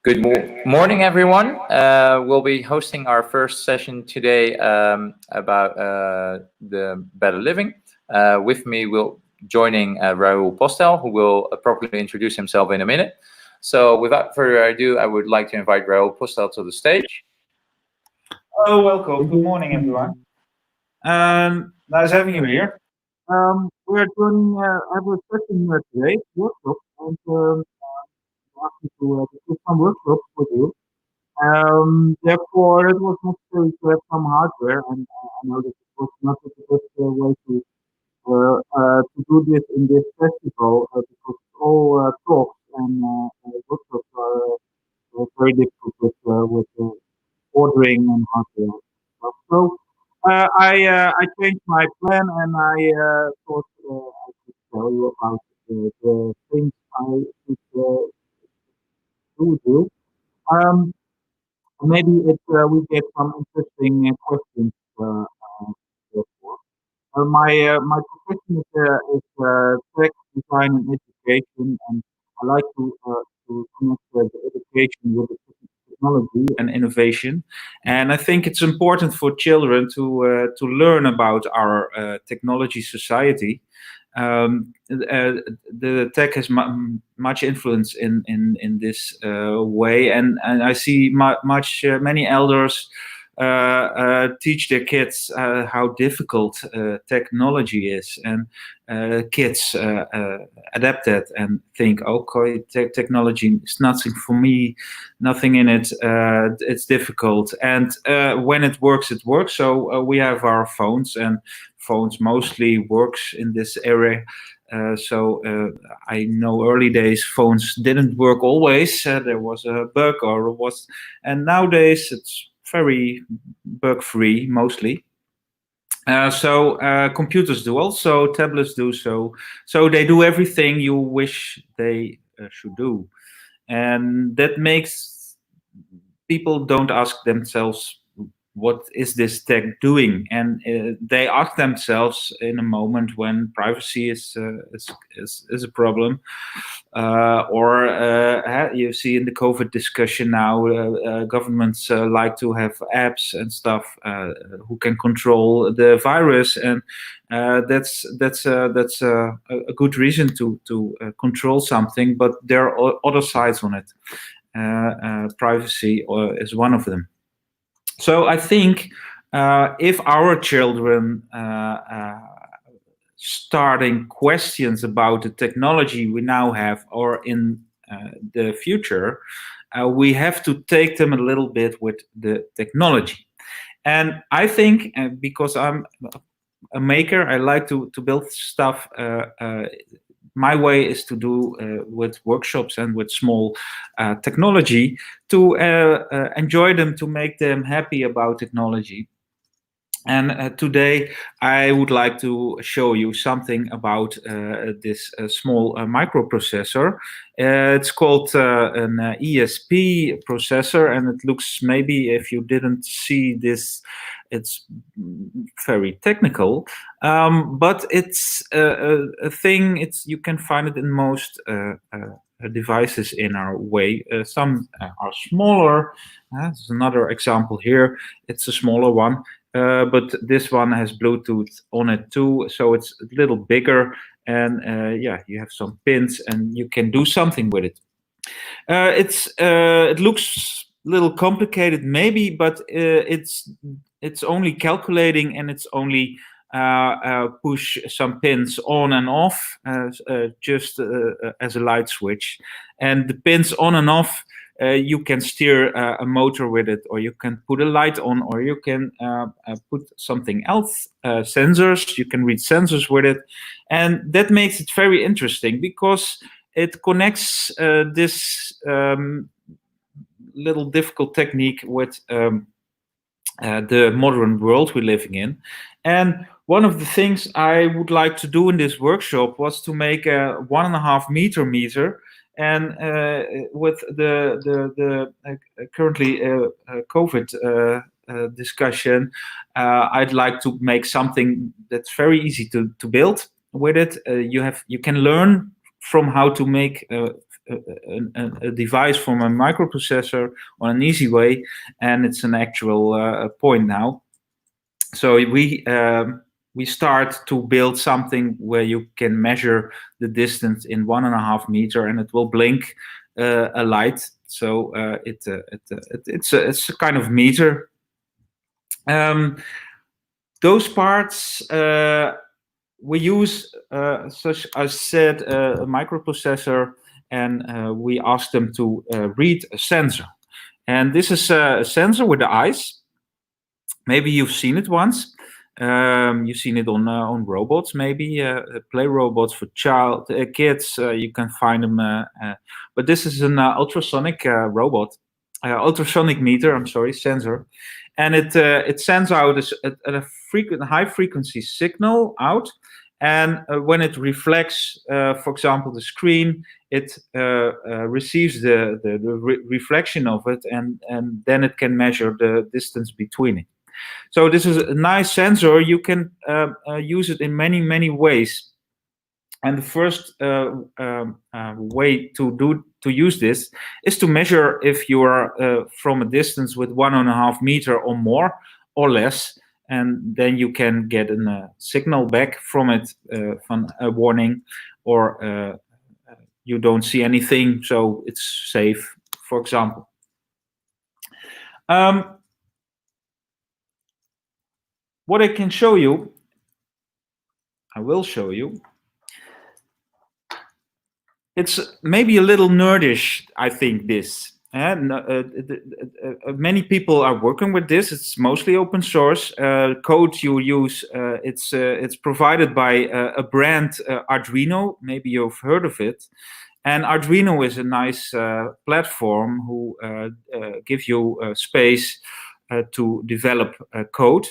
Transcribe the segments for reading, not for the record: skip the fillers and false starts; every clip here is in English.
Morning, everyone. We'll be hosting our first session today about the better living. With me, joining Raoul Postel, who will properly introduce himself in a minute. So, without further ado, I would like to invite Raoul Postel to the stage. Hello, welcome. Good morning, everyone. Nice having you here. We're doing have a session today, workshop, and asking to do some workshops with you. Therefore, it was necessary to have some hardware, and I know that it was not the best way to do this in this festival because all talks and workshops are very difficult with ordering and hardware stuff. So I changed my plan and I thought I could tell you about the things I should do. Um, Maybe we get some interesting questions. Therefore. My profession is tech design and education, and I like to connect the education with the technology and innovation. And I think it's important for children to learn about our technology society. The tech has much influence in this way, and I see many elders teach their kids how difficult technology is, and kids adapt that and think, okay, technology is nothing for me, nothing in it. It's difficult, and when it works, it works. So we have our phones, and phones mostly works in this area. I know early days phones didn't work always. There was a bug and nowadays it's very bug free mostly. Computers do also, tablets do so. So they do everything you wish they should do, and that makes people don't ask themselves, what is this tech doing? And they ask themselves in a moment when privacy is a problem, you see in the COVID discussion now, governments like to have apps and stuff who can control the virus, and that's a good reason to control something. But there are other sides on it. Privacy is one of them. So I think if our children starting questions about the technology we now have or in the future, we have to take them a little bit with the technology. And I think because I'm a maker, I like to build stuff. My way is to do with workshops and with small technology to enjoy them, to make them happy about technology. And today I would like to show you something about this small microprocessor. It's called an ESP processor, and it looks, maybe if you didn't see this, it's very technical, but it's a thing. You can find it in most devices in our way. Some are smaller. There's another example here. It's a smaller one. But this one has Bluetooth on it too, so it's a little bigger, and you have some pins and you can do something with it. It looks a little complicated maybe, but it's only calculating, and it's only push some pins on and off just as a light switch, and the pins on and off. You can steer a motor with it, or you can put a light on, or you can put something else, sensors. You can read sensors with it, and that makes it very interesting because it connects this little difficult technique with the modern world we're living in. And one of the things I would like to do in this workshop was to make a 1.5 meter, and with the currently COVID discussion, I'd like to make something that's very easy to build with it. You can learn from how to make a device from a microprocessor on an easy way, and it's an actual point now. So we start to build something where you can measure the distance in 1.5 meter, and it will blink a light. So it's a kind of meter. Those parts we use, such as said, a microprocessor, and we ask them to read a sensor. And this is a sensor with the eyes. Maybe you've seen it once. You've seen it on robots, maybe play robots for kids. You can find them, but this is an ultrasonic robot, ultrasonic meter. I'm sorry, sensor, and it sends out a high frequency signal out, and when it reflects, for example, the screen, it receives the reflection of it, and then it can measure the distance between it. So this is a nice sensor. You can use it in many ways. And the first way to use this is to measure if you are from a distance with 1.5 meter or more or less, and then you can get a signal back from it, from a warning, or you don't see anything, so it's safe, for example. What I can show you, I will show you. It's maybe a little nerdish, I think, this. Many people are working with this. It's mostly open source. Code you use, it's provided by a brand, Arduino. Maybe you've heard of it. And Arduino is a nice platform who give you space to develop code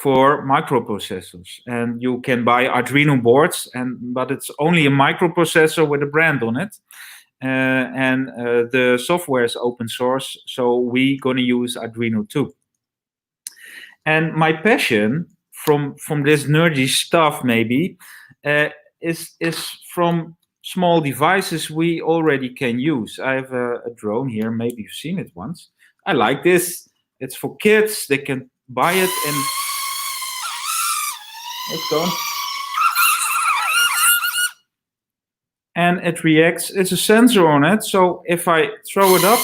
for microprocessors, and you can buy Arduino boards, but it's only a microprocessor with a brand on it, and the software is open source, so we're going to use Arduino too. And my passion from this nerdy stuff maybe is from small devices we already can use. I have a drone here. Maybe you've seen it once. I like this. It's for kids. They can buy it and it's gone. And it reacts. It's a sensor on it. So if I throw it up,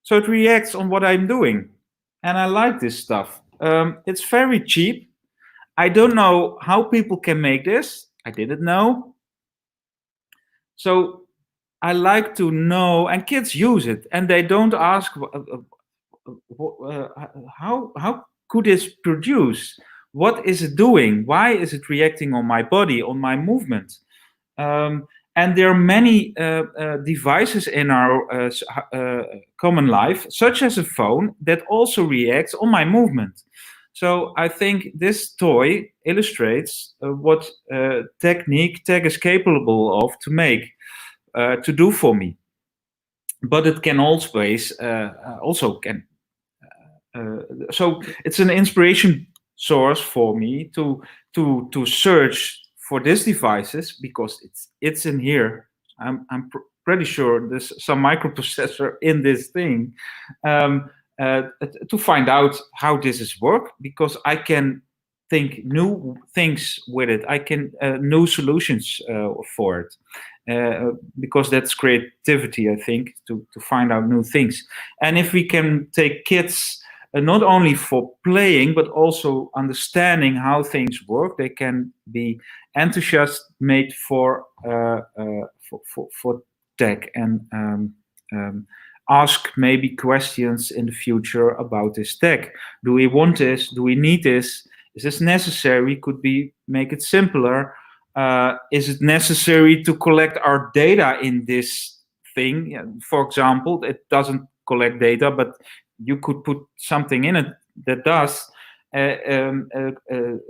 so it reacts on what I'm doing. And I like this stuff. It's very cheap. I don't know how people can make this. I didn't know. So I like to know, and kids use it, and they don't ask how could this produce? What is it doing? Why is it reacting on my body, on my movement? And there are many devices in our common life, such as a phone, that also reacts on my movement. So I think this toy illustrates what tech is capable of to make, to do for me. But it can always also can. So it's an inspiration source for me to search for these devices, because it's in here. I'm pretty sure there's some microprocessor in this thing, to find out how this is work, because I can think new things with it. I can new solutions for it, because that's creativity, I think, to find out new things. And if we can take kids not only for playing, but also understanding how things work, they can be enthusiastic made for tech, and ask maybe questions in the future about this tech. Do we want this? Do we need this? Is this necessary? Could we make it simpler? Is it necessary to collect our data in this thing? Yeah, for example, it doesn't collect data, but you could put something in it that does.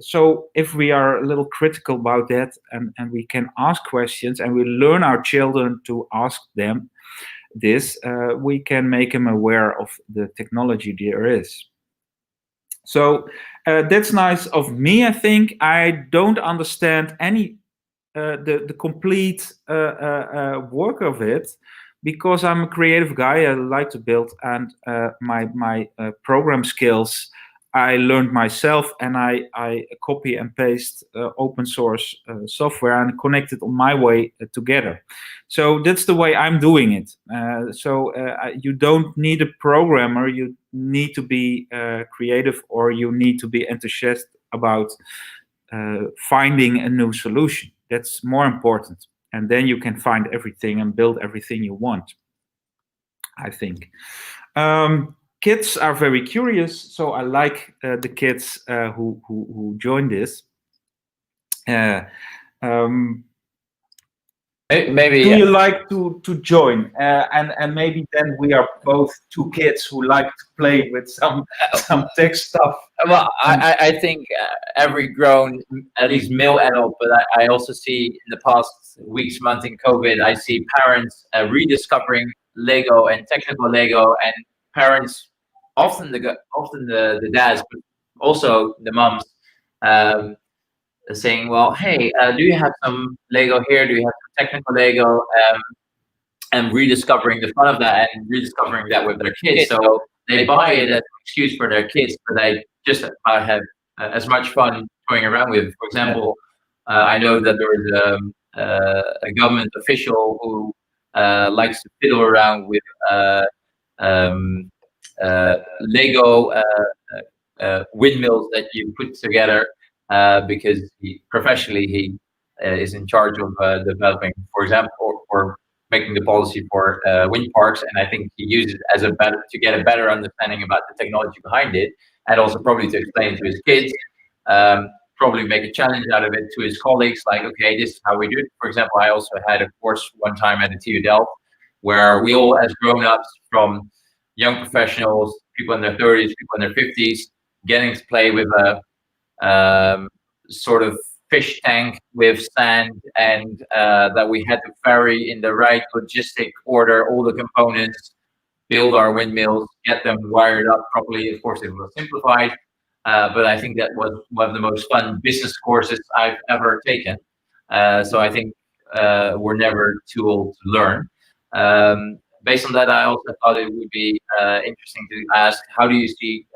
So if we are a little critical about that, and we can ask questions, and we learn our children to ask them this, we can make them aware of the technology there is. So that's nice of me. I think I don't understand any the complete work of it, because I'm a creative guy. I like to build, and my program skills I learned myself, and I copy and paste open source software and connect it on my way together. So that's the way I'm doing it. You don't need a programmer. You need to be creative, or you need to be enthusiastic about finding a new solution. That's more important. And then you can find everything and build everything you want, I think. Kids are very curious, so I like the kids who join this. Maybe. Do you like to join? And maybe then we are both two kids who like to play with some tech stuff. Well, I think every grown, at least male adult, but I also see in the past weeks, months in COVID, I see parents rediscovering Lego and technical Lego, and parents, often the dads, but also the moms, saying, well, hey, do you have some Lego here? Do you have some technical Lego? And rediscovering the fun of that, and rediscovering that with their kids. So they buy it as an excuse for their kids, but they just have as much fun toying around with. For example, I know that there is a government official who likes to fiddle around with Lego windmills that you put together, because professionally he is in charge of developing, for example, or making the policy for wind parks, and I think he uses it as to get a better understanding about the technology behind it, and also probably to explain to his kids, probably make a challenge out of it to his colleagues, like, okay, this is how we do it. For example, I also had a course one time at the TU Delft where we all, as grown-ups, from young professionals, people in their 30s, people in their 50s, getting to play with a sort of fish tank with sand, and that we had to vary in the right logistic order all the components, build our windmills, get them wired up properly. Of course, it was simplified, but I think that was one of the most fun business courses I've ever taken. So I think we're never too old to learn. Based on that, I also thought it would be interesting to ask, how do you see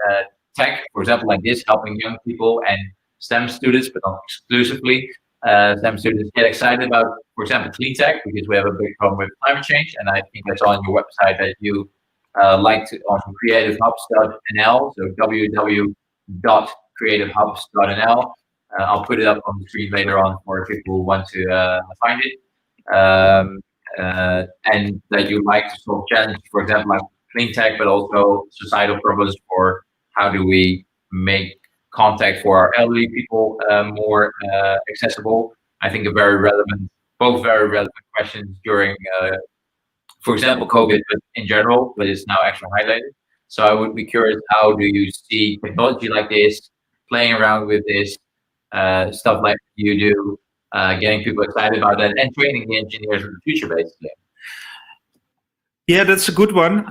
tech, for example, like this, helping young people and STEM students, but not exclusively, STEM students get excited about, for example, clean tech, because we have a big problem with climate change, and I think that's on your website that you like to, on creativehubs.nl, so www.creativehubs.nl. I'll put it up on the screen later on for people who want to find it. And that you like to solve challenges, for example, like clean tech, but also societal problems, for how do we make contact for our elderly people more accessible. I think both very relevant questions during, for example, COVID, but in general, but it's now actually highlighted. So I would be curious, how do you see technology like this, playing around with this, stuff like you do, getting people excited about that, and training the engineers of the future, basically? Yeah, that's a good one.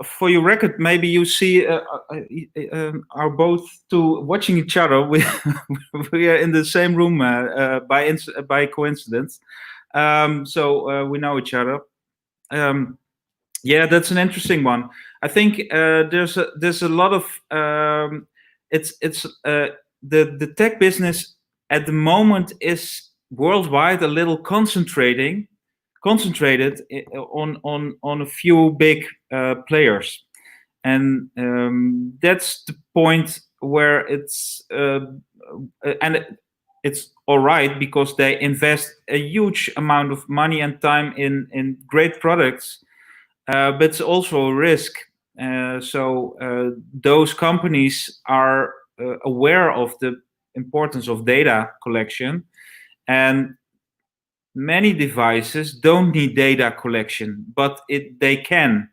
For your record, maybe you see are both two watching each other. We are in the same room by coincidence, so we know each other. Yeah, that's an interesting one. I think there's a lot of the tech business at the moment is worldwide a little concentrated on a few big players, and that's the point where it's all right, because they invest a huge amount of money and time in great products, but it's also a risk. So those companies are aware of the importance of data collection, and many devices don't need data collection, but they can,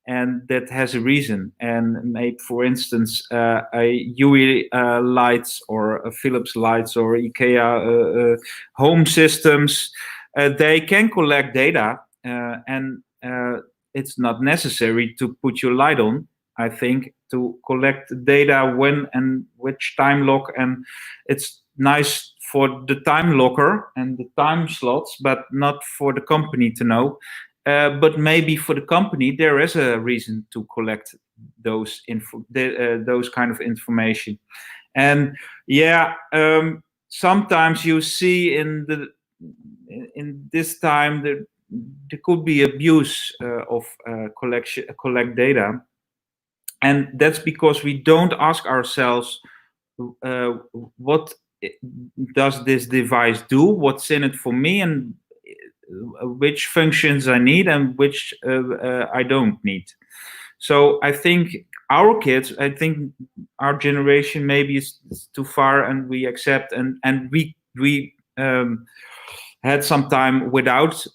and that has a reason. And maybe, for instance, a UE lights, or a Philips lights, or IKEA home systems, they can collect data, and it's not necessary to put your light on, I think, to collect data when and which time lock, and it's nice for the time locker and the time slots, but not for the company to know. But maybe for the company, there is a reason to collect those those kind of information. And sometimes you see in this time that there could be abuse of collect data, and that's because we don't ask ourselves what does this device do, what's in it for me, and which functions I need and which I don't need. So I think our kids, I think our generation maybe is too far, and we accept, and we had some time without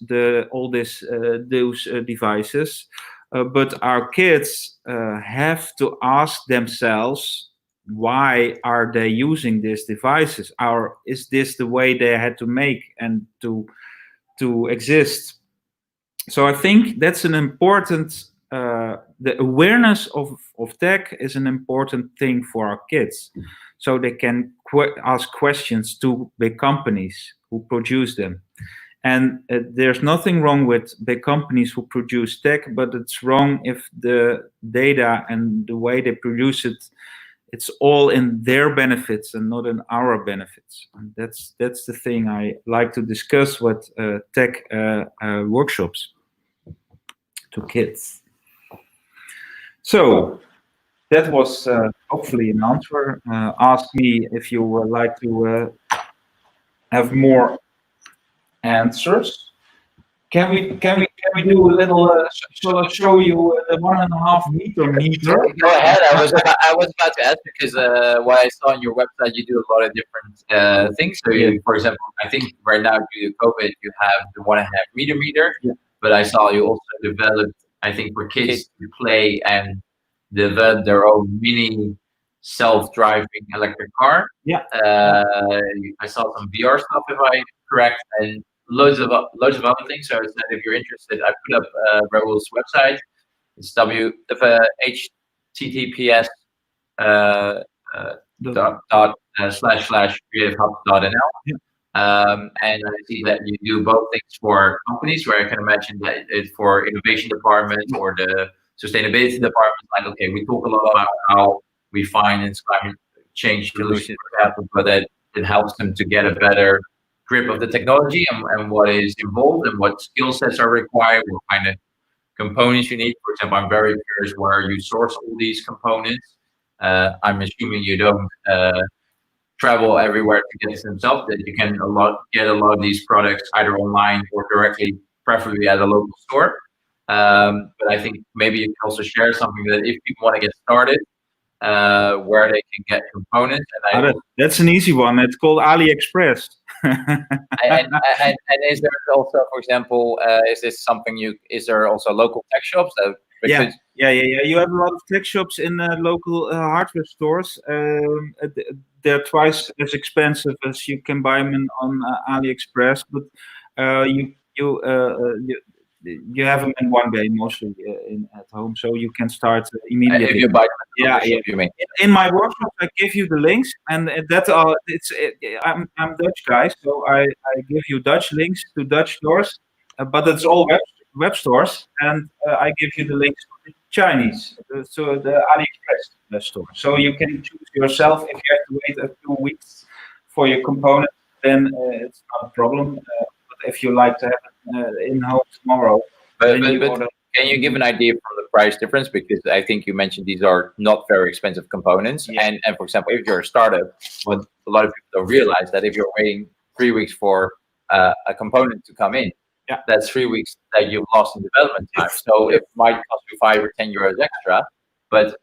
all those devices, but our kids have to ask themselves, why are they using these devices? Is this the way they had to make and to exist? So I think that's an important, the awareness of tech is an important thing for our kids, so they can ask questions to big companies who produce them. And there's nothing wrong with big companies who produce tech, but it's wrong if the data and the way they produce it, it's all in their benefits and not in our benefits. And that's the thing I like to discuss with tech workshops to kids. So that was hopefully an answer. Ask me if you would like to have more answers. Can we do a little? Shall I show you the 1.5 meter? Go ahead. I was about to ask, because what I saw on your website, you do a lot of different things. So, for example, I think right now due to COVID, you have the 1.5 meter. Yeah. But I saw you also developed, I think, for kids to play and develop their own mini self-driving electric car. Yeah. I saw some VR stuff, if I'm correct, and loads of other things. So I said, if you're interested, I put up Wearables' website. It's https //creativehubs.nl. Yeah. And I see that you do both things for companies, where I can imagine that it's for innovation department or the sustainability department. Like, okay, we talk a lot about how we finance climate change solutions, for example, but that it helps them to get a better grip of the technology and what is involved and what skill sets are required, what kind of components you need. For example, I'm very curious where you source all these components. I'm assuming you don't travel everywhere to get them themselves, that you can get a lot of these products either online or directly, preferably at a local store. But I think maybe you can also share something that if people want to get started, where they can get components. And that's an easy one. It's called AliExpress. and is there also, for example, is this something is there also local tech shops? Yeah. You have a lot of tech shops in local hardware stores. They're twice as expensive as you can buy them on AliExpress, but you have them in one day, mostly at home, so you can start immediately. If you buy them, you mean. In my workshop, I give you the links, and I'm Dutch guy, so I give you Dutch links to Dutch stores, but it's all web stores, and I give you the links to the Chinese, so the AliExpress store. So you can choose yourself. If you have to wait a few weeks for your component, then it's not a problem. But if you like to have it in-home tomorrow, can you give an idea from the price difference? Because I think you mentioned these are not very expensive components. Yeah. And for example, if you're a startup, what a lot of people don't realize, that if you're waiting 3 weeks for a component to come in, that's 3 weeks that you've lost in development time. So it might cost you 5 or 10 euros extra, but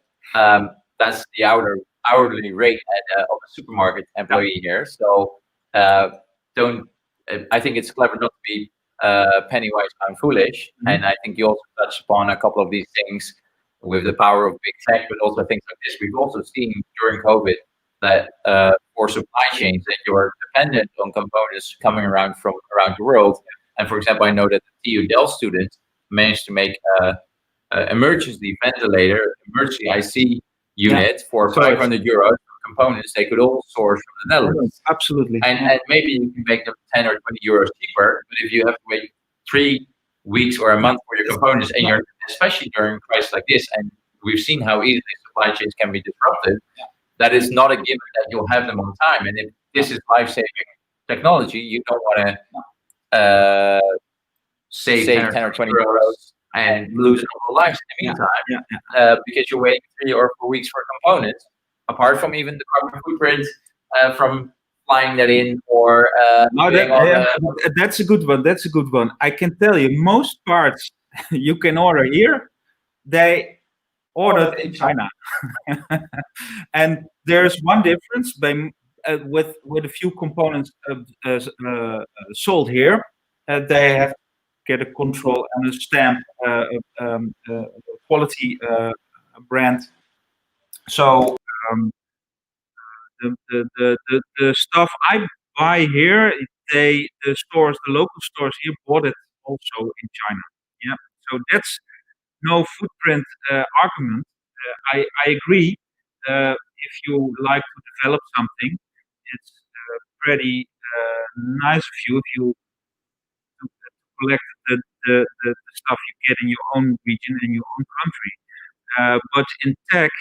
that's the hourly rate of a supermarket employee here. So I think it's clever not to be penny wise, pound foolish. Mm-hmm. And I think you also touched upon a couple of these things with the power of big tech, but also things like this. We've also seen during COVID that for supply chains that you're dependent on components coming around from around the world. And for example, I know that the TU Delft students managed to make an emergency ventilator, emergency IC unit for 500 euros, components they could all source from the Netherlands. Absolutely. And maybe you can make them 10 or 20 euros cheaper, but if you have to wait 3 weeks or a month for your components, and you're especially during a crisis like this, and we've seen how easily supply chains can be disrupted, that is not a given that you'll have them on time. And if this is life-saving technology, you don't want to save 10 or 20 euros and lose a couple of lives in the meantime, because you're waiting 3 or 4 weeks for components, apart from even the carbon footprint from flying that in or that's a good one. That's a good one. I can tell you, most parts you can order here, they ordered in China. And there's one difference with a few components sold here. They have to get a control and a stamp, quality brand. So the stuff I buy here, the local stores here bought it also in China. Yeah, so that's no footprint argument. I agree. If you like to develop something, it's pretty nice of you if you collect the stuff you get in your own region, in your own country. But in tech,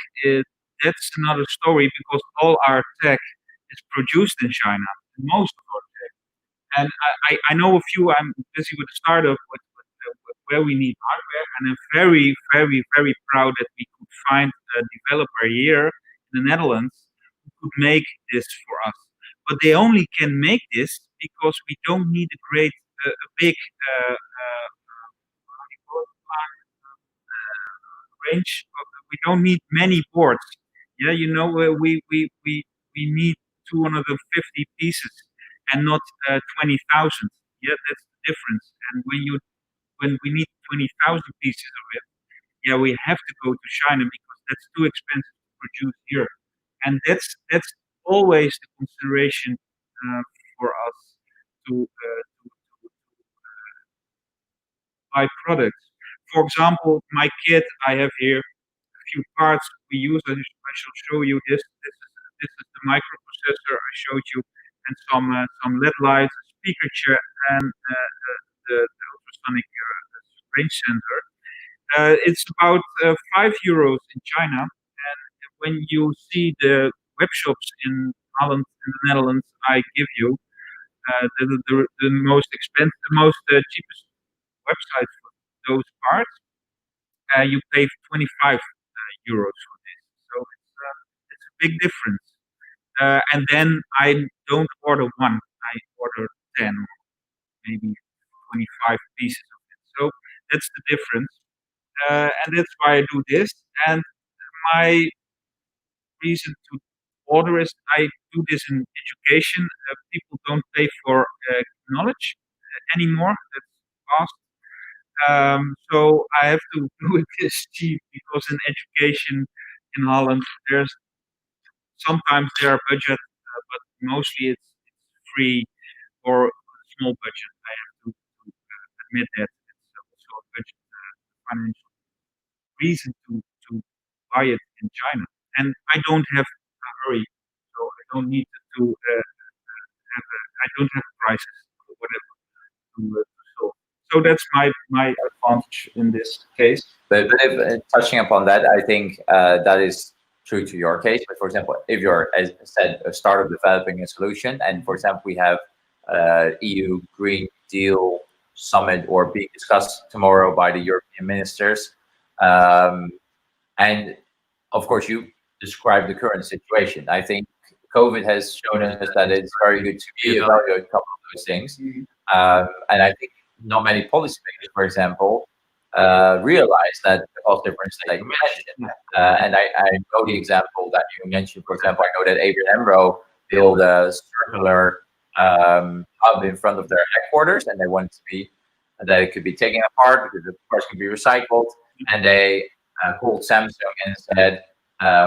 that's another story, because all our tech is produced in China, most of our tech. And I know a few. I'm busy with a startup where we need hardware, and I'm very, very, very proud that we could find a developer here in the Netherlands who could make this for us. But they only can make this because we don't need a big range. We don't need many boards. Yeah, you know, we need 250 pieces and not 20,000. Yeah, that's the difference. And when we need 20,000 pieces of it, yeah, we have to go to China because that's too expensive to produce here. And that's always the consideration for us to buy products. For example, my kit, I have here a few parts we use. I shall show you this. This is the microprocessor I showed you, and some LED lights, a speaker chair, and the ultrasonic range sensor. It's about €5 in China, and when you see the web shops in Holland and the Netherlands, I give you the most expensive, the most cheapest websites for those parts. You pay €25 for this, so it's a big difference. And then I don't order one; I order 10, or maybe 25 pieces of it. So that's the difference. And that's why I do this. And my reason to order is I do this in education. People don't pay for knowledge anymore. That's fast. So I have to do it this cheap, because in education in Holland, sometimes there are budget, but mostly it's free or small budget. I have to admit that it's also a budget financial reason to buy it in China. And I don't have a hurry, so I don't need to I don't have prices or whatever to solve. So that's my advantage in this case. But if, touching upon that, I think that is true to your case. But for example, if you're, as I said, a startup developing a solution, and for example, we have EU Green Deal summit or being discussed tomorrow by the European ministers, and of course, you describe the current situation. I think COVID has shown us that it's very good to evaluate a couple of those things, and I think not many policymakers, for example, realize that the cost difference that you mentioned. And I know the example that you mentioned. For example, I know that ABN AMRO built a circular hub in front of their headquarters, and they wanted to be that it could be taken apart because the parts can be recycled. And they called Samsung and said,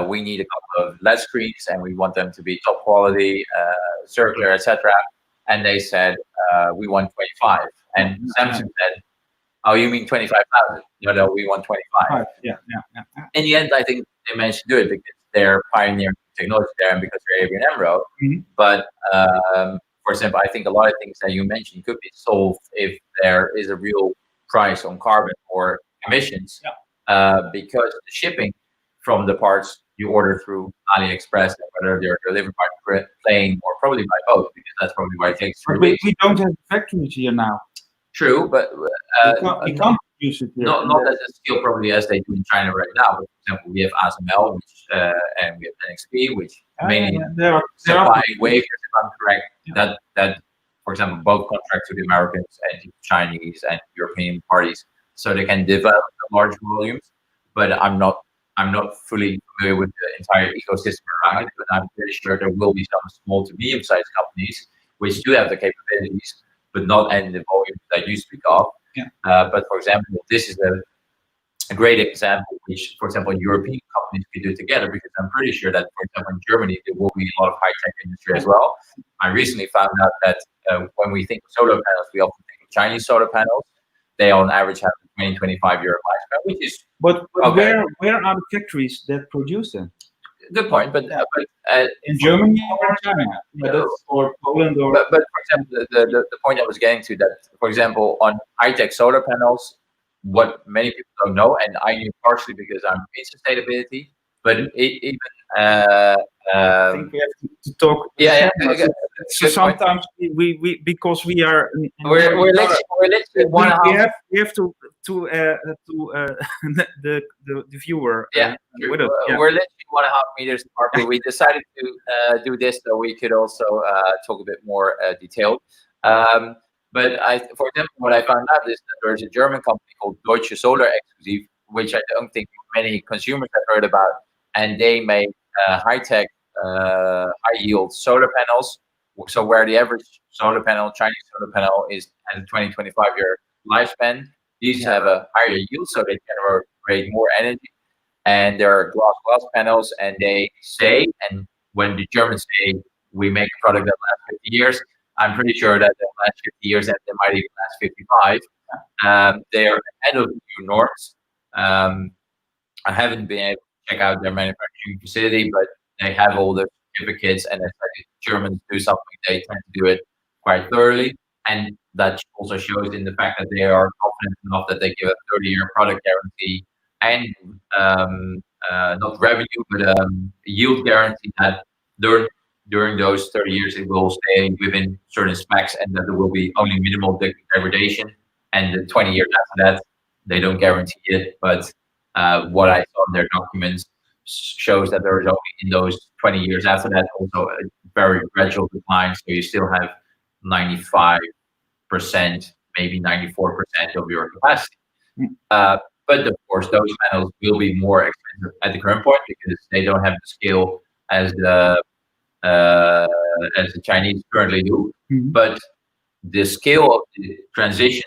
we need a couple of LED screens, and we want them to be top quality, circular, etc. And they said, we want 25. And Samsung said, oh, you mean 25,000? No, we want 25. Yeah. In the end, I think they managed to do it because they're pioneering technology there and because they're ABN AMRO. Mhm. But for example, I think a lot of things that you mentioned could be solved if there is a real price on carbon or emissions, because the shipping from the parts you order through AliExpress, whether they're delivered by plane or probably by boat, because that's probably why it takes 3 But weeks. we don't have factories here now. True, but We can't produce it here. not at the scale probably as they do in China right now. But for example, we have ASML, which and we have NXP, which mainly There are supply wafers, if I'm correct. That, for example, both contract to the Americans and to Chinese and European parties, so they can develop large volumes. But I'm not fully familiar with the entire ecosystem around it. But I'm pretty sure there will be some small to medium-sized companies which do have the capabilities, but not in the volumes that you speak of. But for example, this is a great example, which, for example, European companies could do together, because I'm pretty sure that, for example, in Germany, there will be a lot of high-tech industry as well. I recently found out that when we think of solar panels, we often think of Chinese solar panels. They on average have a 20-25 year lifespan, which is But okay. where are the factories that produce them? Good point, but In Germany or China? Or Poland or. But for example, the point I was getting to, that, for example, on high-tech solar panels, what many people don't know, and I knew partially because I'm in sustainability, but even I think we have to talk. So good point. sometimes we because we are. We're literally one and a half. We have to the viewer. With us. We're literally 1.5 meters apart, but we decided to do this so we could also talk a bit more detailed. But for example, what I found out is that there's a German company called Deutsche Solarek, which I don't think many consumers have heard about, and they make high-tech, high-yield solar panels. So where the average solar panel, Chinese solar panel, is at a 20-25 year lifespan, these have a higher yield, so they generate more energy. And there are glass panels, and they say, and when the Germans say we make a product that lasts 50 years, I'm pretty sure that they'll last 50 years, and they might even last 55. They are ahead of new norms. I haven't been able to check out their manufacturing facility, but they have all the certificates, and if the Germans do something, they tend to do it quite thoroughly. And that also shows in the fact that they are confident enough that they give a 30-year product guarantee and not revenue, but yield guarantee that during those 30 years it will stay within certain specs, and that there will be only minimal degradation. And the 20 years after that, they don't guarantee it. But what I saw in their documents shows that there is only in those 20 years after that also a very gradual decline. So you still have 95%, maybe 94% of your capacity. But of course, those panels will be more expensive at the current point because they don't have the scale as the Chinese currently do. Mhm. But the scale of the transition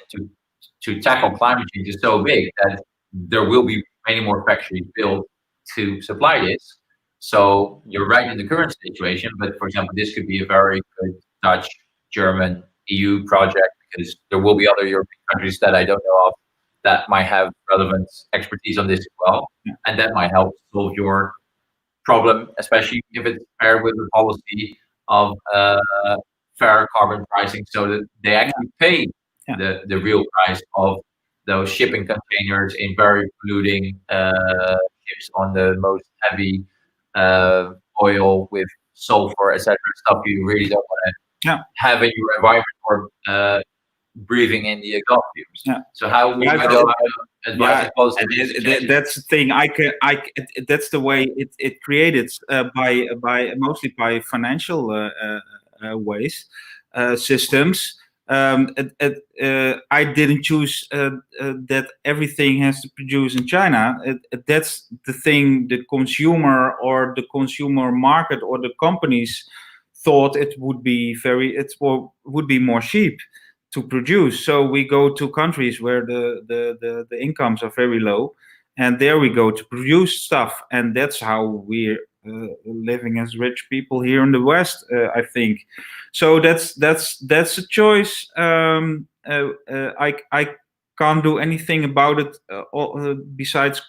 to tackle climate change is so big that there will be many more factories built to supply this. So you're right in the current situation, but for example, this could be a very good Dutch, German, EU project, because there will be other European countries that I don't know of that might have relevant expertise on this as well, and that might help solve your problem, especially if it's paired with a policy of fair carbon pricing, so that they actually pay the real price of those shipping containers in very polluting ships on the most heavy oil with sulfur, etc. Stuff you really don't want to have in your environment or breathing in the exhaust fumes. So how would you go about advising policy? That's the thing. That's the way it created by mostly by financial ways, systems. I didn't choose that everything has to produce in China. That's the thing. The consumer or the consumer market or the companies thought it would be would be more cheap to produce. So we go to countries where the incomes are very low, and there we go to produce stuff, and that's how we're living as rich people here in the West, I think. So that's a choice. I can't do anything about it besides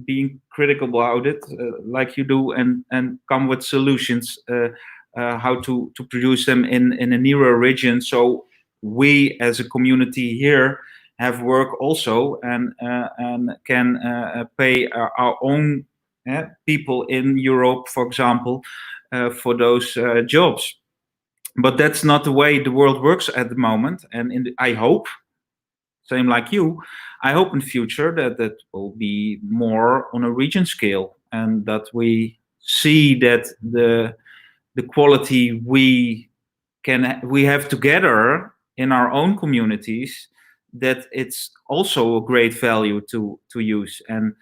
being critical about it, like you do, and come with solutions how to produce them in a nearer region. So we as a community here have work also, and can pay our own people in Europe, for example, for those jobs. But that's not the way the world works at the moment. And I hope, same like you, I hope in future that that will be more on a region scale, and that we see that the quality we have together in our own communities, that it's also a great value to use, and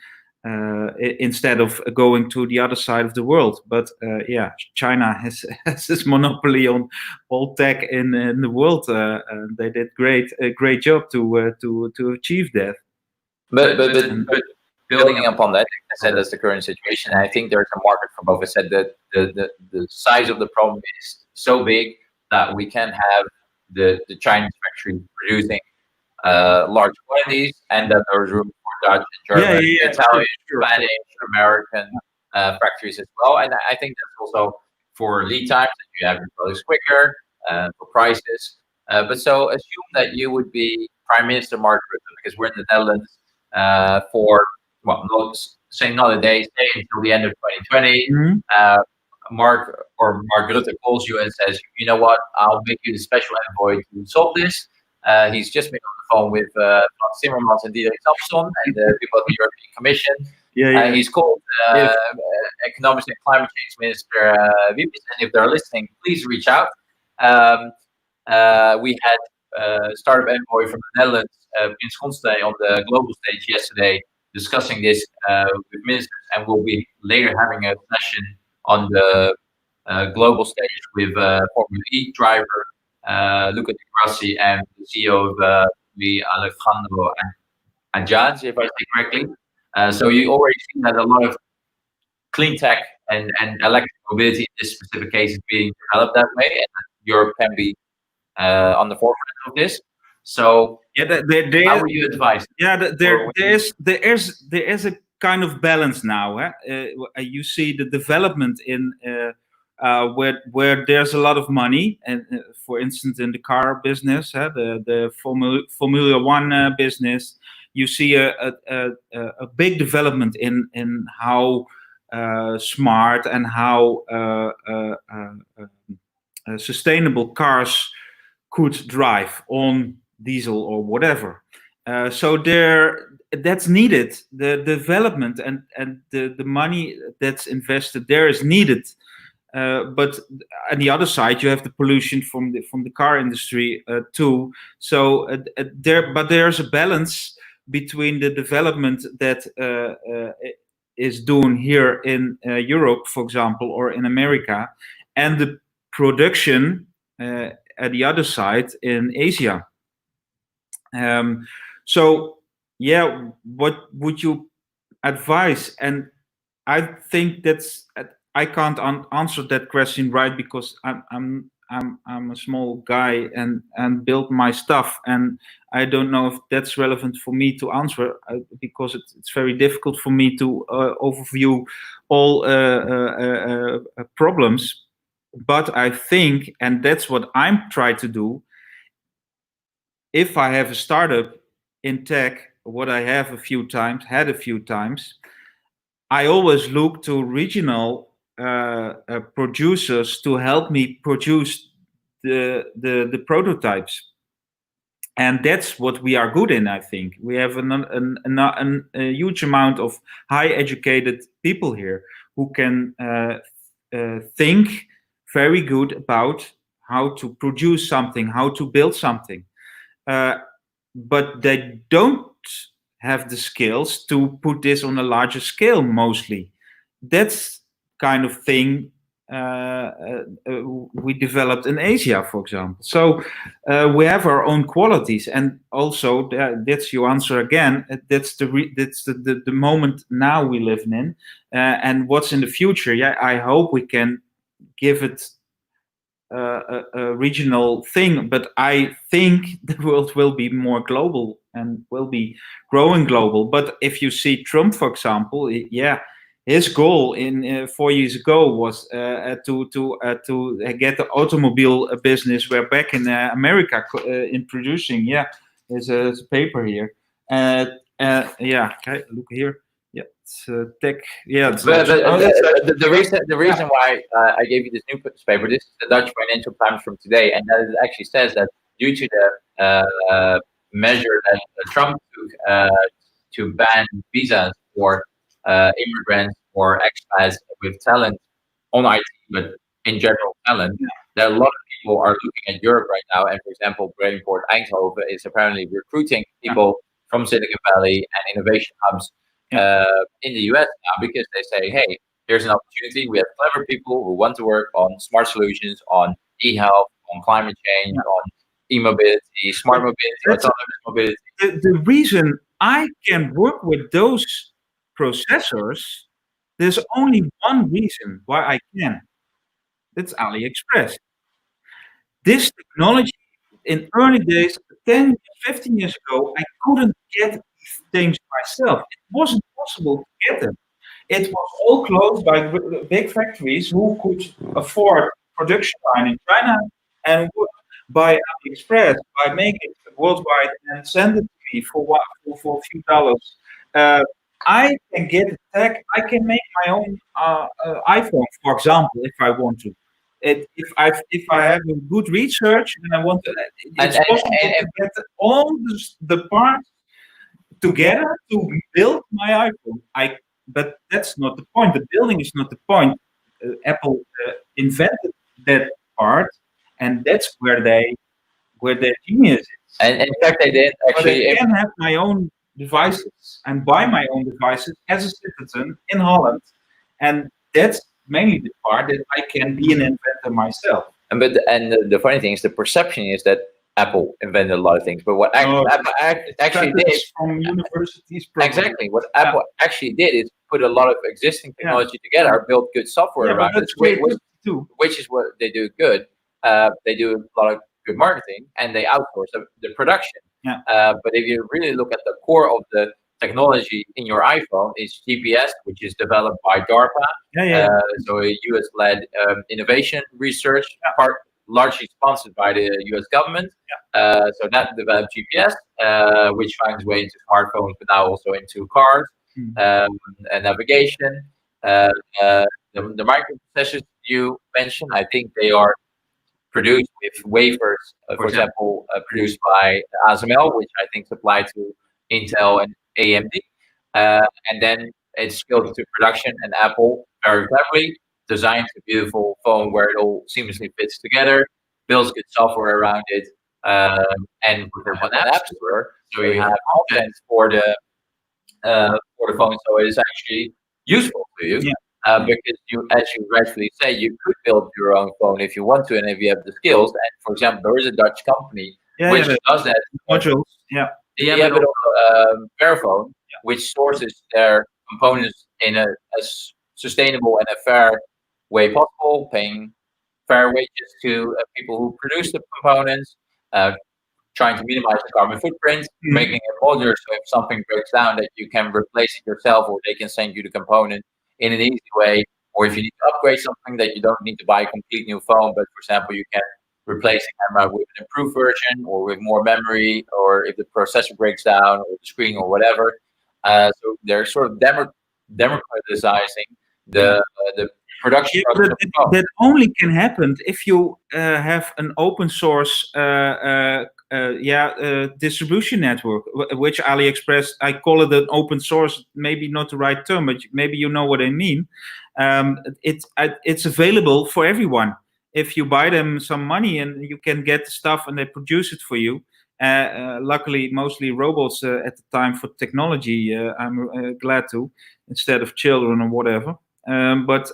instead of going to the other side of the world. But yeah, China has has this monopoly on all tech in the world. They did a great job to achieve that. But building upon that, like I said, that's the current situation. I think there's a market for both. I said that the size of the problem is so big that we can have the Chinese factory producing large quantities, and that there's room for Dutch, German, Italian, sure. Spanish, American factories as well. And I think that's also for lead times, that you have your products quicker, for prices. But so assume that you would be Prime Minister Mark Rutte, because we're in the Netherlands for, well, not a day, stay until the end of 2020. Mhm. Mark Rutte calls you and says, you know what, I'll make you the special envoy to solve this. He's just been on the phone with Frans Timmermans and Diederik Samson and the people at the European Commission. He's called Economics and Climate Change Minister Wiebes, and if they're listening, please reach out. We had startup envoy from the Netherlands, Prince Gonstein, on the global stage yesterday discussing this with ministers, and we'll be later having a session on the global stage with Formula E driver Luca Di Grassi and the CEO of Alejandro Ajaz, if I say correctly. So you already see that a lot of clean tech and electric mobility in this specific case is being developed that way, and Europe can be on the forefront of this. So Yeah, how would you advise? Yeah, there is a kind of balance now. You see the development in where there's a lot of money, and for instance, in the car business, the Formula One business, you see a big development in how smart and how sustainable cars could drive on diesel or whatever. So that's needed. The development and the money that's invested there is needed. But on the other side, you have the pollution from the car industry too. So there's a balance between the development that is done here in Europe, for example, or in America, and the production at the other side in Asia. So yeah, what would you advise? And I think I can't answer that question right, because I'm a small guy and build my stuff, and I don't know if that's relevant for me to answer, because it's very difficult for me to overview all problems. But I think, and that's what I'm trying to do, if I have a startup in tech, what I have had a few times, I always look to regional producers to help me produce the prototypes, and that's what we are good in. I think we have a huge amount of high educated people here who can think very good about how to produce something, how to build something. But they don't have the skills to put this on a larger scale. Mostly, that's kind of thing we developed in Asia, for example. So we have our own qualities, and also that's your answer again. That's the moment now we live in, and what's in the future. Yeah, I hope we can give it a regional thing, but I think the world will be more global and will be growing global. But if you see Trump, for example, his goal in 4 years ago was to get the automobile business. Where back in America, in producing, there's a paper here. Okay, look here. Yeah, it's tech. Yeah, it's the reason why I gave you this newspaper, this is the Dutch Financial Times from today, and that it actually says that due to the measure that Trump took to ban visas for immigrants or expats with talent on IT, but in general talent, there are a lot of people are looking at Europe right now. And for example, Brainport Eindhoven is apparently recruiting people from Silicon Valley and innovation hubs in the US now, because they say, hey, here's an opportunity. We have clever people who want to work on smart solutions, on e-health, on climate change, on e-mobility, smart mobility, autonomous mobility. The reason I can work with those processors, there's only one reason why I can. That's AliExpress. This technology, in early days, 10, 15 years ago, I couldn't get things myself. It wasn't possible to get them. It was all closed by big factories who could afford production line in China and would buy AliExpress, by making it worldwide and send it to me for a few dollars. I can get a tech. I can make my own iPhone, for example, if I want to. If I have a good research and I want to, it's possible to get all the parts together to build my iPhone. But that's not the point. The building is not the point. Apple invented that part, and that's where their genius is. And in fact, they did actually. I can have my own devices and buy my own devices as a citizen in Holland, and that's mainly the part that I can be an inventor myself. And the funny thing is, the perception is that Apple invented a lot of things, but what Apple actually did from universities. Exactly, what Apple actually did is put a lot of existing technology together, build good software around it, which is what they do good. They do a lot of good marketing, and they outsource the production. But if you really look at the core of the technology in your iPhone, is GPS, which is developed by DARPA, so a US-led innovation research part, largely sponsored by the US government. So that developed GPS, which finds way into smartphones, but now also into cars and navigation. The microprocessors you mentioned, I think they are produced with wafers, for example, produced by ASML, which I think supply to Intel and AMD. And then it's scaled to production, and Apple very cleverly designs a beautiful phone where it all seamlessly fits together, builds good software around it, and put them on the App Store. So you have content for the phone, so it is actually useful to you. Because you, as you rightfully say, you could build your own phone if you want to, and if you have the skills. And for example, there is a Dutch company which does that. Modules, but also Fairphone, which sources their components in a sustainable and a fair way possible, paying fair wages to people who produce the components, trying to minimize the carbon footprint, making it modular, so if something breaks down, that you can replace it yourself, or they can send you the component in an easy way. Or if you need to upgrade something, that you don't need to buy a complete new phone, but for example, you can replace the camera with an improved version or with more memory, or if the processor breaks down or the screen or whatever. So they're sort of democratizing the production. That only can happen if you have an open source distribution network, which AliExpress, I call it an open source, maybe not the right term, but maybe you know what I mean. It's available for everyone. If you buy them some money and you can get the stuff and they produce it for you. Luckily, mostly robots at the time for technology. I'm glad to, instead of children or whatever. That's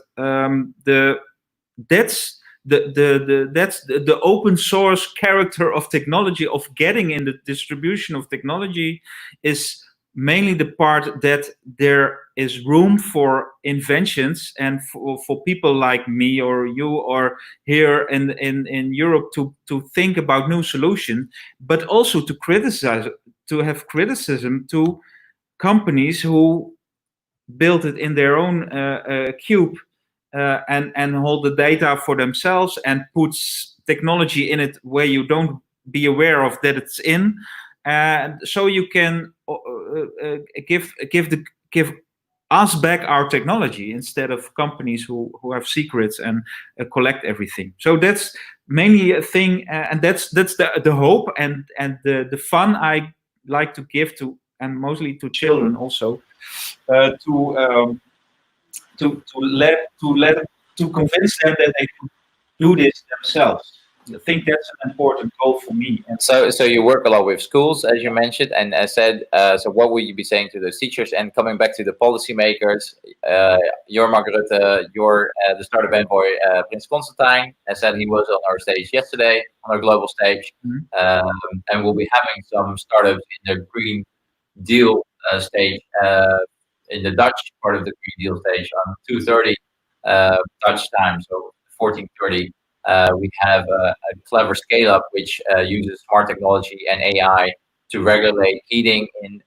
the open source character of technology, of getting in the distribution of technology, is mainly the part that there is room for inventions and for people like me or you or here in Europe to think about new solutions, but also to criticize, to have criticism to companies who build it in their own cube and hold the data for themselves and puts technology in it where you don't be aware of that it's in, and so you can give us back our technology instead of companies who have secrets and collect everything. So that's mainly a thing, and that's the hope and the fun I like to give to, and mostly to children also, uh, to um, to convince them that they could do this themselves. I think that's an important goal for me. And So you work a lot with schools, as you mentioned, and as said. So what would you be saying to those teachers? And coming back to the policymakers, your Mark Rutte, your the startup envoy, Prince Constantine, as said, he was on our stage yesterday, on our global stage, Mhm. and we'll be having some startups in the Green Deal stage, in the Dutch part of the Green Deal stage on 2:30 Dutch time, so 14:30. We have a clever scale up which uses smart technology and AI to regulate heating in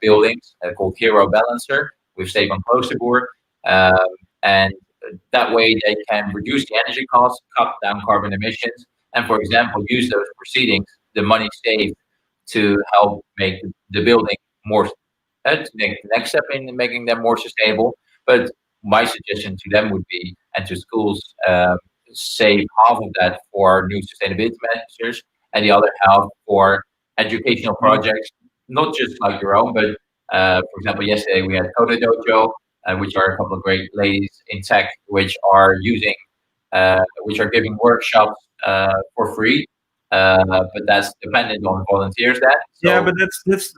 buildings, called Hero Balancer with Stefan Kloosterboer. And that way they can reduce the energy costs, cut down carbon emissions, and for example, use those proceedings, the money saved, to help make the building more, to make the next step in making them more sustainable. But my suggestion to them would be, and to schools, save half of that for new sustainability measures, and the other half for educational projects, not just like your own, but for example, yesterday we had Coda Dojo, which are a couple of great ladies in tech, which are giving workshops for free, but that's dependent on volunteers. Then, yeah, so but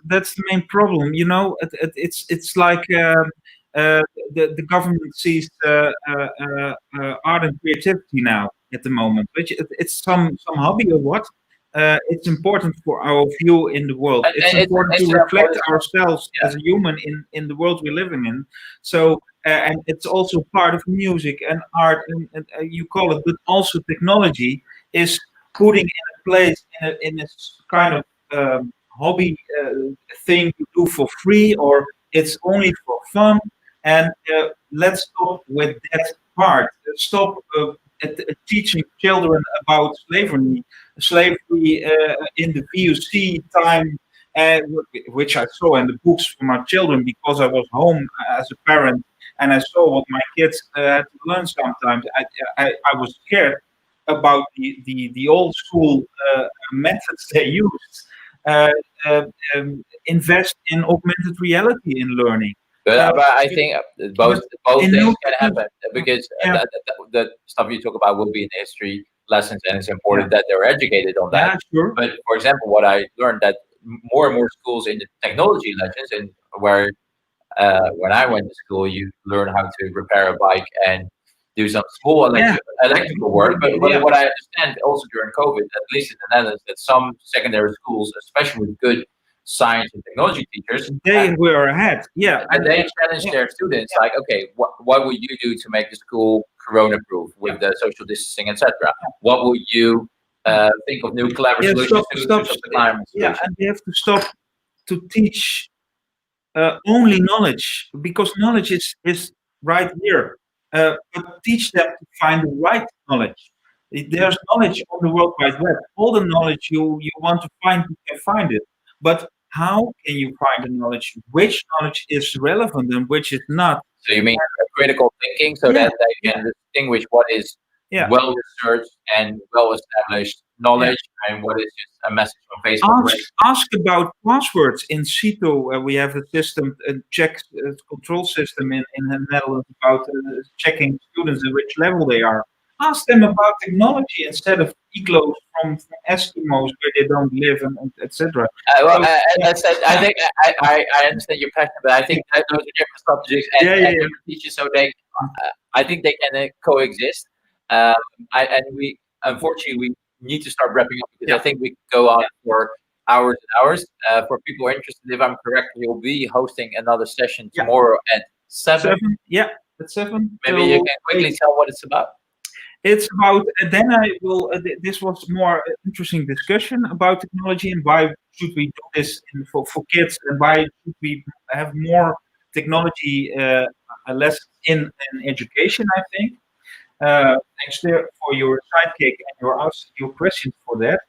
that's the main problem. You know, it's like the government sees art and creativity now at the moment, which it's some hobby or what. It's important for our view in the world. It's important to reflect ourselves yeah. as a human in the world we're living in. So and it's also part of music and art, and you call it, but also technology is putting in a place in a kind of hobby thing you do for free, or it's only for fun. And let's stop with that part. Stop at teaching children about slavery in the VOC time, uh, which I saw in the books for my children because I was home as a parent and I saw what my kids had to learn sometimes. I was scared about the old school methods they used. Uh, uh, Invest in augmented reality in learning. But I think both In things new can techniques, happen, because yeah, the stuff you talk about will be in history lessons, and it's important that they're educated on that. yeah, sure. But for example, what I learned, that more and more schools in the technology lessons, and where when I went to school, you learn how to repair a bike and do some small Yeah, electrical work. But yeah. what I understand also during COVID, at least in the Netherlands, that some secondary schools, especially with good science and technology teachers, They were ahead. Yeah, and they challenge yeah, their students, like, okay, what would you do to make the school corona proof with the social distancing, etc.? What would you think of new clever yeah. solutions to Stop. solve the climate Yeah, solution? and they have to stop to teach only knowledge, because knowledge is right here. But teach them to find the right knowledge. There's knowledge on the World Wide Web. All the knowledge you want to find, you can find it. But how can you find the knowledge? Which knowledge is relevant and which is not? So you mean critical thinking, so Yeah, that they can distinguish what is yeah. well researched and well established knowledge, and what is just a message on Facebook. Ask about passwords in CITO. We have a system, a check control system in the Netherlands about checking students at which level they are. Ask them about technology instead of igloos from Eskimos where they don't live, and etc. Well, So, yeah, as I said, I think I understand your passion, but I think that those are different subjects and, yeah, and yeah, different teachers, so they, I think they can coexist. Um, and we unfortunately we need to start wrapping up, because I yeah. think we could go on for hours and hours. For people interested, if I'm correct, you'll be hosting another session Yeah. tomorrow at 7. 7. Yeah, at 7. Maybe you can quickly tell what it's about. It's about, then I will, this was more interesting discussion about technology and why should we do this for kids, and why should we have more technology lessons in education, I think. Thanks there for your sidekick and your questions for that.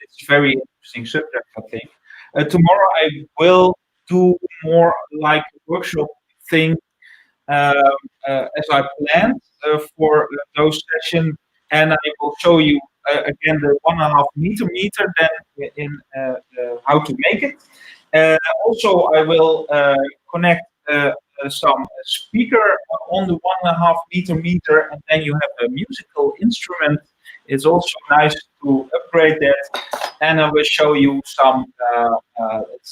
It's a very interesting subject, I think. Tomorrow I will do more like a workshop thing, um, as I planned for those sessions, and I will show you again the 1.5 meter then in how to make it. Also, I will connect some speaker on the 1.5 meter, and then you have a musical instrument. It's also nice to upgrade that, and I will show you some.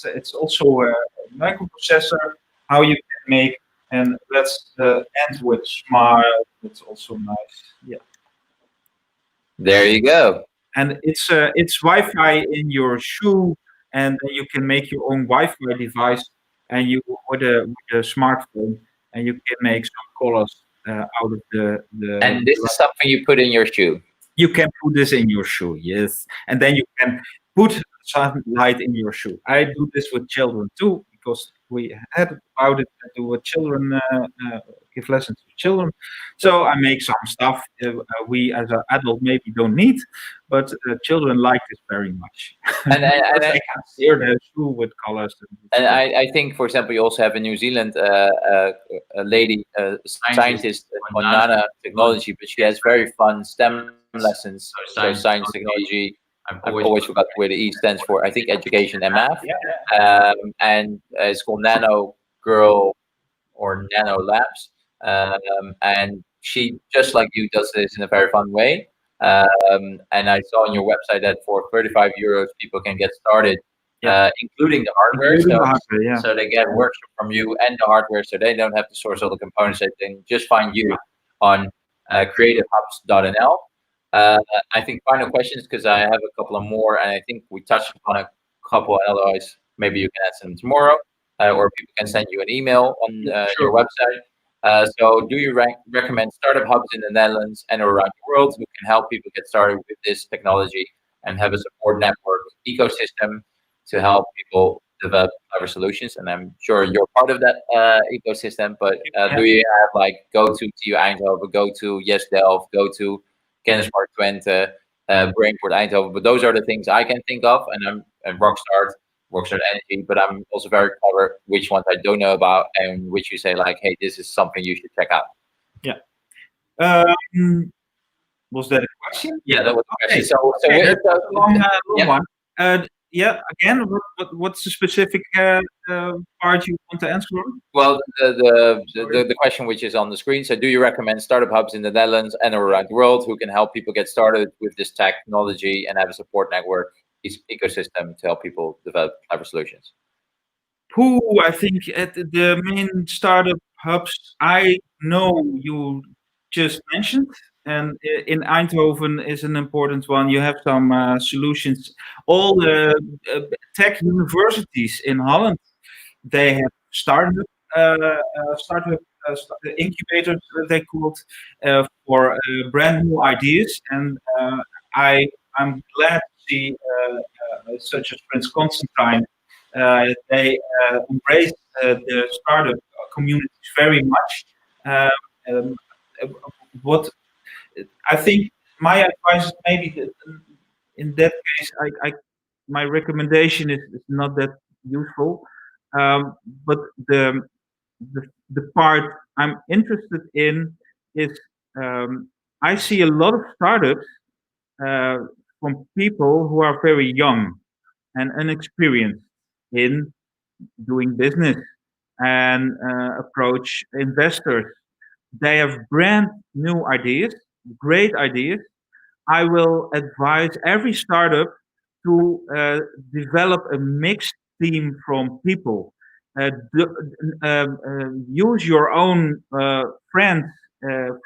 It's also a microprocessor, how you can make, and let's end with smile. It's also nice. Yeah. There you go. And it's Wi-Fi in your shoe, and you can make your own Wi-Fi device, and you with a smartphone, and you can make some colors out of the. And this is something you put in your shoe. You can put this in your shoe, yes, and then you can put sunlight in your shoe. I do this with children too, because we had about it to with children, give lessons to children. So I make some stuff we as an adult maybe don't need, but children like this very much. And They can steer their shoe with colors. And I think, for example, you also have in New Zealand a lady, scientist on nanotechnology, but she has very fun STEM lessons. So science, technology. I've always forgot where the E stands for. I think education and math. And it's called Nano Girl or Nano Labs. And she, just like you, does this in a very fun way. And I saw on your website that for 35 euros, people can get started, including the hardware. So they get workshop from you and the hardware, so they don't have to source all the components. They can just find you on CreativeHubs.nl. I think final questions, because I have a couple of more, and I think we touched upon a couple. Otherwise, maybe you can answer them tomorrow, or people can send you an email on your website. So do you recommend startup hubs in the Netherlands and around the world who can help people get started with this technology and have a support network ecosystem to help people develop clever solutions? And I'm sure you're part of that ecosystem, but do you have like go to TU Eindhoven, go to Yes Delft, go to Kennismark Twente, Brainport Eindhoven? But those are the things I can think of, and I'm Rockstar Energy, but I'm also very clever which ones I don't know about and which you say like, hey, this is something you should check out. Yeah. Was that a question? Yeah, that was a question. So that's a long one. Yeah. Again, what's the specific part you want to answer on? Well, the question which is on the screen. So, do you recommend startup hubs in the Netherlands and around the world who can help people get started with this technology and have a support network ecosystem to help people develop clever solutions? I think at the main startup hubs I know you just mentioned, and in Eindhoven is an important one. You have some solutions. All the tech universities in Holland, they have startup incubators, they called, for brand new ideas, and I'm glad to see such as Prince Constantine. They embrace the startup communities very much. What I think my advice is maybe that in that case, my recommendation is not that useful. But the part I'm interested in is, I see a lot of startups from people who are very young and inexperienced in doing business and approach investors. They have brand new ideas, great ideas. I will advise every startup to develop a mixed team from people. Use your own friends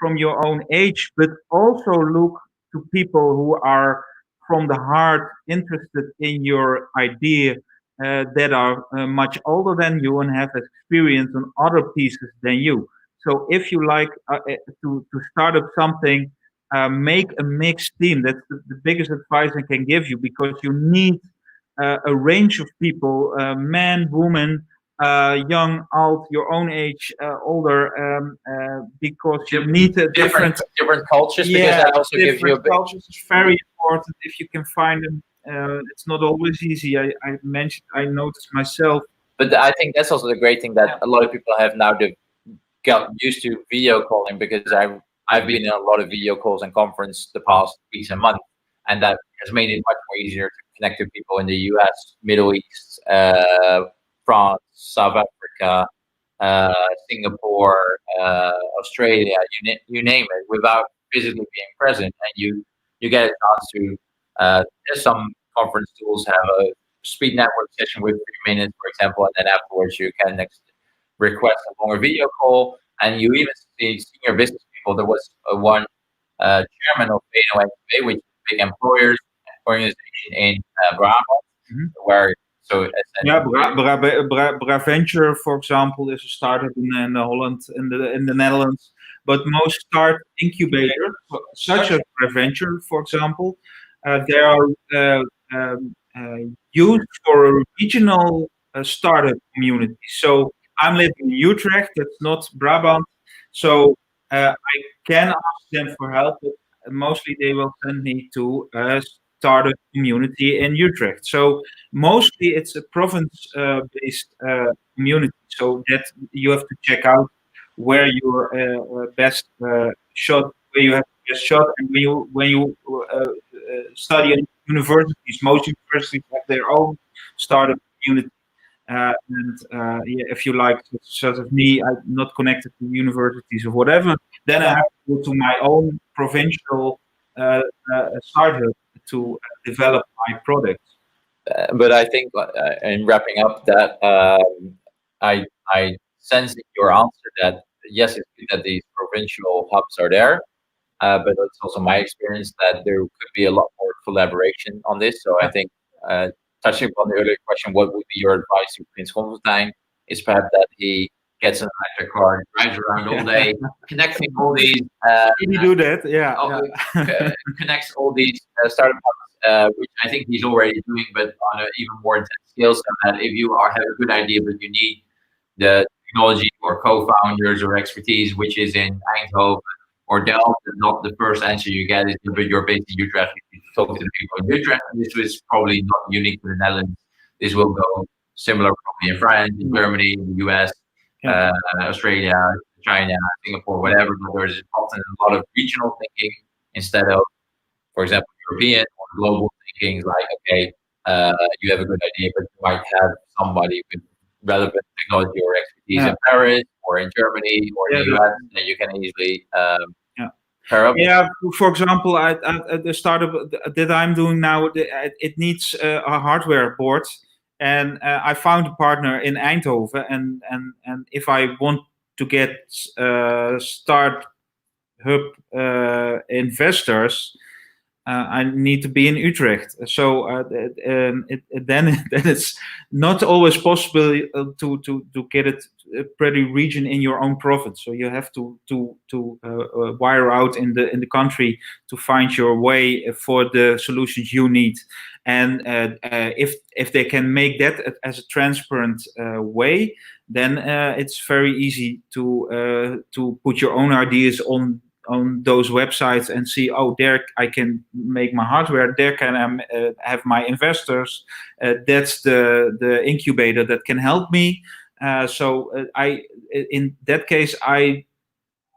from your own age, but also look to people who are from the heart interested in your idea that are much older than you and have experience on other pieces than you. So if you like to start up something, make a mixed team. That's the biggest advice I can give you, because you need a range of people, men, women, young, old, your own age, older, because you need a different cultures, because that also gives you a different bit. cultures is very important if you can find them. It's not always easy. I noticed myself. But I think that's also the great thing that a lot of people have now got used to video calling, because I've been in a lot of video calls and conference the past weeks and months, and that has made it much more easier to connect to people in the US, Middle East, France, South Africa, Singapore, Australia, you name it, without physically being present, and you get a chance to. There's some conference tools have a speed network session with 3 minutes, for example, and then afterwards you can request a longer video call, and you even see senior business people. There was one chairman of Veno, which is a big employers organization in Brabant, where Braventure, for example, is a startup in Holland, in the Netherlands. But most start incubators, such as Braventure, for example, they are used for a regional startup community. So I'm living in Utrecht, that's not Brabant. So I can ask them for help, but mostly they will send me to a startup community in Utrecht. So mostly it's a province-based community. So that you have to check out where your best shot, where you have the best shot, and when you study in universities, most universities have their own startup community. If you like, sort of me, I'm not connected to universities or whatever, then I have to go to my own provincial startup to develop my products. But I think, in wrapping up, that I sense in your answer that yes, it's good that these provincial hubs are there, but it's also my experience that there could be a lot more collaboration on this. So I think, touching upon the earlier question, what would be your advice to Prince Constantine? Is perhaps that he gets an electric car, drives around all day, connecting all these. Can you do that? Connects all these startup hubs, which I think he's already doing, but on an even more intense scale. So that if you have a good idea, but you need the technology or co-founders or expertise, which is in Eindhoven or Delft, not the first answer you get is, but you're based in Utrecht. You talk to the people in Utrecht. This is probably not unique to the Netherlands. This will go similar probably in France, in Germany, in the US, Australia, China, Singapore, whatever. But there's often a lot of regional thinking instead of, for example, European or global thinking. Like, okay, you have a good idea, but you might have somebody with relevant technology or expertise in Paris or in Germany or in the US that you can easily pair up. Yeah, for example, the startup that I'm doing now, it needs a hardware board, and I found a partner in Eindhoven, and if I want to get startup investors, I need to be in Utrecht. So then it's not always possible to get it a pretty region in your own province. So you have to wire out in the country to find your way for the solutions you need. And if they can make that as a transparent way, then it's very easy to put your own ideas on those websites and see, oh, there I can make my hardware, there can I have my investors, that's the incubator that can help me. So in that case, I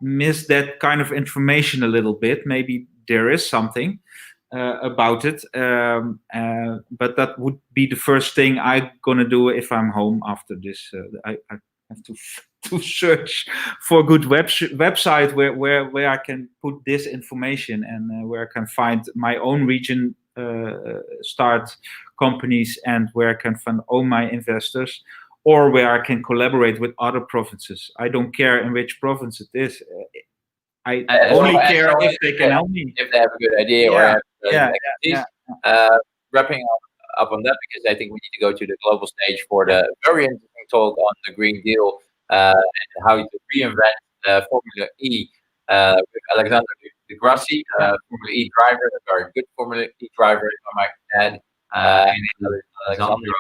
miss that kind of information a little bit. Maybe there is something about it, but that would be the first thing I'm gonna do if I'm home after this. I have to search for a good website where I can put this information, and where I can find my own region, start companies, and where I can find all my investors, or where I can collaborate with other provinces. I don't care in which province it is. I only care if they can help me. If they have a good idea or have expertise. Wrapping up on that, because I think we need to go to the global stage for the very interesting talk on the Green Deal and how to reinvent Formula E with Alexander de Grassi, Formula E driver, a very good Formula E driver, if I might add, and Alexandro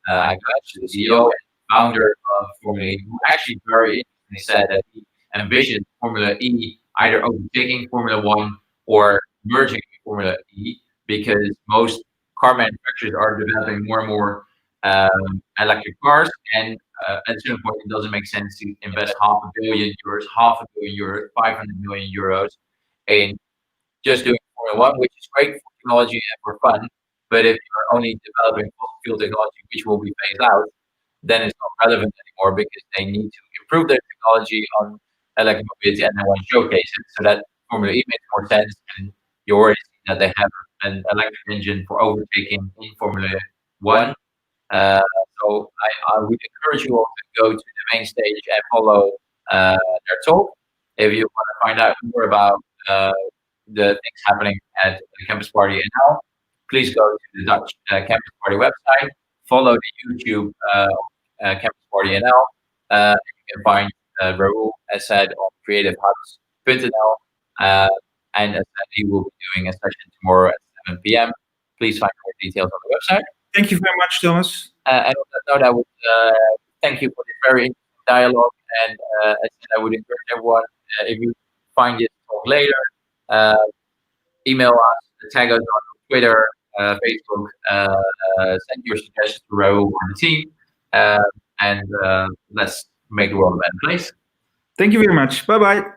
Aglash, the CEO and founder of Formula E, who actually very interestingly said that he envisioned Formula E either overtaking Formula One or merging with Formula E, because most car manufacturers are developing more and more electric cars, and at a certain point, it doesn't make sense to invest €500 million, €500 million, €500 million in just doing Formula One, which is great for technology and for fun. But if you're only developing fossil fuel technology, which will be phased out, then it's not relevant anymore, because they need to improve their technology on electric mobility and then want to showcase it. So that Formula E makes more sense, and you already see that they have an electric engine for overtaking in Formula One. So I would encourage you all to go to the main stage and follow their talk. If you want to find out more about the things happening at the Campus Party NL, please go to the Dutch Campus Party website, follow the YouTube Campus Party NL, and you can find Raoul, as said, on CreativeHubs.nl, and as said, he will be doing a session tomorrow at 7 p.m. Please find more details on the website. Thank you very much, Thomas. And on that note, I would thank you for this very interesting dialogue, and as I said, I would encourage everyone, if you find this talk later, email us, tag us on Twitter, Facebook, send your suggestions to Raoul or the team, and let's make the world a better place. Thank you very much. Bye-bye.